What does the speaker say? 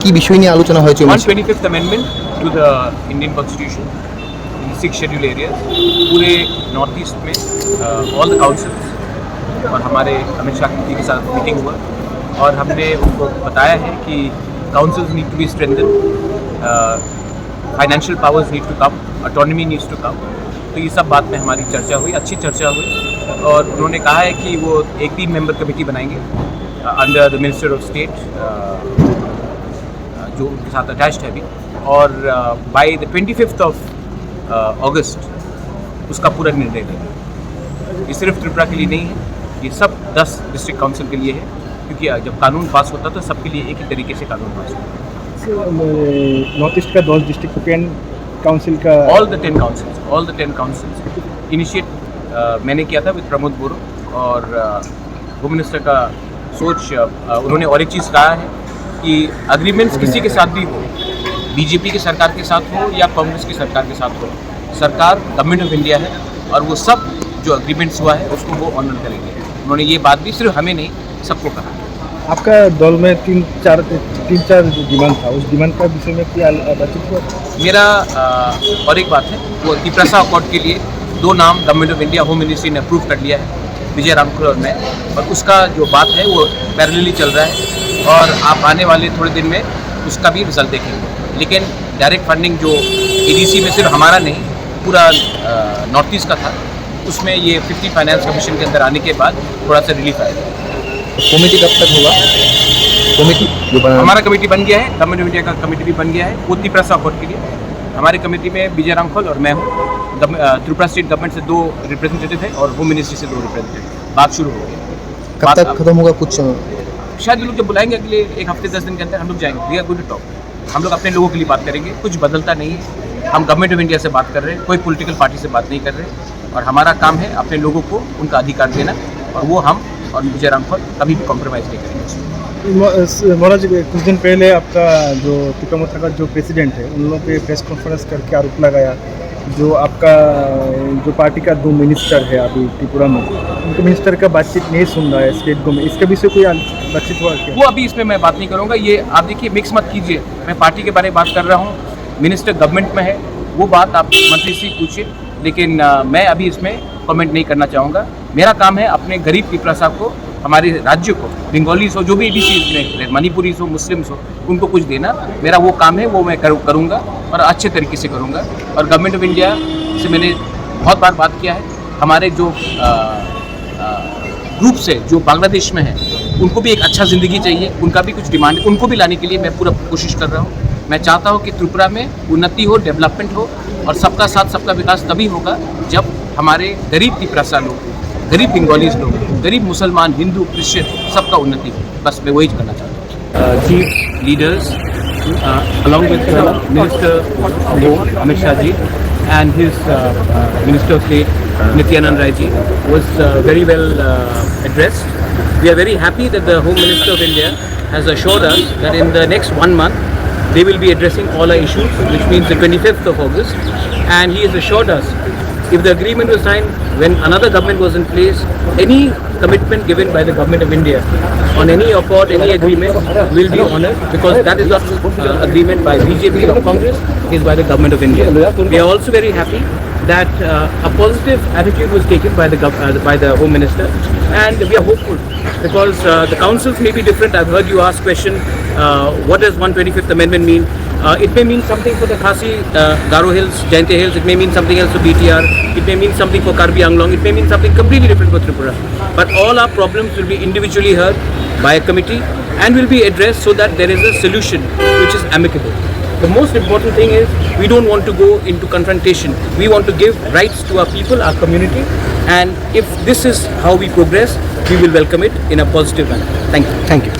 কি বিষয় নিয়ে আলোচনা হয়েছে? 125th amendment to the Indian Constitution, 6 scheduled areas, पूरे नॉर्थ ईस्ट में ऑल द काउंसिल्स और हमारे अमित शाह जी के साथ मीटिंग हुआ और हमने उनको बताया है कि councils need to be strengthen, financial powers need to come, autonomy needs to come. तो ये सब बात में हमारी चर्चा हुई, अच्छी चर्चा हुई और उन्होंने कहा है कि वो एक 3 मेंबर कमेटी बनाएंगे under the minister of state जो उनके साथ अटैच्ड है अभी, और बाय द 25th ऑफ अगस्त उसका पूरा निर्णय लेंगे। ये सिर्फ त्रिपुरा के लिए नहीं है, ये सब 10 डिस्ट्रिक्ट काउंसिल के लिए है, क्योंकि जब कानून पास होता तो सबके लिए एक ही तरीके से कानून पास होता। नॉर्थ ईस्ट का 10 डिस्ट्रिक्ट काउंसिल का ऑल द 10 काउंसिल्स इनिशिएट मैंने किया था विद प्रमोद बोरो, और होम मिनिस्टर का सोच उन्होंने और एक चीज़ कहा है कि अग्रीमेंट्स किसी के साथ भी हो, बीजेपी की सरकार के साथ हो या कांग्रेस की सरकार के साथ हो, सरकार गवर्नमेंट ऑफ इंडिया है और वो सब जो अग्रीमेंट्स हुआ है उसको वो ऑनर करेंगे। उन्होंने ये बात भी सिर्फ हमें नहीं सबको कहा। आपका दल में 3-4 डिमांड था, उस डिमांड का विषय में क्या बातचीत हुआ? मेरा और एक बात है, वो त्रिपुरा अकॉर्ड के लिए 2 नाम government of India home ministry ने अप्रूव कर लिया है, विजय रामखल और मैं, और उसका जो बात है वो पैरेलली चल रहा है और आप आने वाले थोड़े दिन में उसका भी रिजल्ट देखेंगे। लेकिन डायरेक्ट फंडिंग जो एडीसी में सिर्फ हमारा नहीं पूरा नॉर्थ ईस्ट का था, उसमें ये 50 फाइनेंस कमीशन के अंदर आने के बाद थोड़ा सा रिलीफ आएगा। कमेटी कब तक होगा? कमेटी जो हमारा कमेटी बन गया है, गवर्नमेंट ऑफ इंडिया का कमेटी भी बन गया है वो त्रिपुरा अकॉर्ड के लिए। हमारी कमेटी में विजय रामखल और मैं हूँ, त्रिपुरा स्टेट गवर्नमेंट से 2 रिप्रेजेंटेटिव है और होम मिनिस्ट्री से 2 रिप्रेजेंटेटिव। बात शुरू हो गई। कब तक खत्म होगा? कुछ शायद ये लोग जब बुलाएंगे अगले 1 हफ्ते 10 दिन के अंदर हम लोग जाएंगे। We are going to talk. हम लोग अपने लोगों के लिए बात करेंगे, कुछ बदलता नहीं है। हम गवर्नमेंट ऑफ इंडिया से बात कर रहे हैं, कोई पॉलिटिकल पार्टी से बात नहीं कर रहे, और हमारा काम है अपने लोगों को उनका अधिकार देना, और वो हम और विजय रामखल कभी भी कॉम्प्रोमाइज़ नहीं करेंगे। महाराज कुछ दिन पहले आपका जो तिकामोथा का जो प्रेसिडेंट है उन लोगों पे प्रेस कॉन्फ्रेंस करके आरोप लगाया जो आपका जो पार्टी का 2 मिनिस्टर है अभी त्रिपुरा में, उनके मिनिस्टर का बातचीत नहीं सुन रहा है स्टेट गवर्नमेंट, इसके विषय कोई बातचीत हुआ क्या? वो अभी इसमें मैं बात नहीं करूँगा। ये आप देखिए, मिक्स मत कीजिए। मैं पार्टी के बारे में बात कर रहा हूँ, मिनिस्टर गवर्नमेंट में है, वो बात आप मंत्री से पूछिए, लेकिन मैं अभी इसमें कमेंट नहीं करना चाहूँगा। मेरा काम है अपने गरीब त्रिपुरा साहब को, हमारे राज्य को, बंगालीस हो, जो भी एडीसी में, मणिपुरीस हो, मुस्लिम्स हो, उनको कुछ देना मेरा वो काम है, वो मैं करूँगा और अच्छे तरीके से करूँगा। और गवर्नमेंट ऑफ इंडिया से मैंने बहुत बार बात किया है। हमारे जो ग्रुप से जो बांग्लादेश में है उनको भी एक अच्छा ज़िंदगी चाहिए, उनका भी कुछ डिमांड है, उनको भी लाने के लिए मैं पूरा कोशिश कर रहा हूँ। मैं चाहता हूँ कि त्रिपुरा में उन्नति हो, डेवलपमेंट हो, और सबका साथ सबका विकास तभी होगा जब हमारे गरीब त्रिपुरा लोग, गरीब बंगालीज लोग, गरीब मुसलमान, हिंदू, क्रिश्चियन, सबका उन्नति हो। बस मैं वही करना चाहता हूँ। Chief leaders along with Minister Amit Shah ji and his Minister of State Nityanand Rai ji was very well addressed. We are very happy that the Home Minister of India has assured us that in the next 1 month they will be addressing all our issues, which means the 25th of August, and he has assured us if the agreement was signed when another government was in place, any commitment given by the government of India on any accord, any agreement will be honoured, because that is not agreement by BJP or Congress, is by the government of India. We are also very happy that a positive attitude was taken by the Home Minister, and we are hopeful because the councils may be different. I've heard you ask question, what does 125th Amendment mean? It may mean something for the Khasi, Garo Hills, Jainte Hills. It may mean something else for BTR. It may mean something for Karbi Anglong. It may mean something completely different for Tripura. But all our problems will be individually heard by a committee and will be addressed so that there is a solution which is amicable. The most important thing is we don't want to go into confrontation. We want to give rights to our people, our community, and if this is how we progress, we will welcome it in a positive manner. Thank you. Thank you.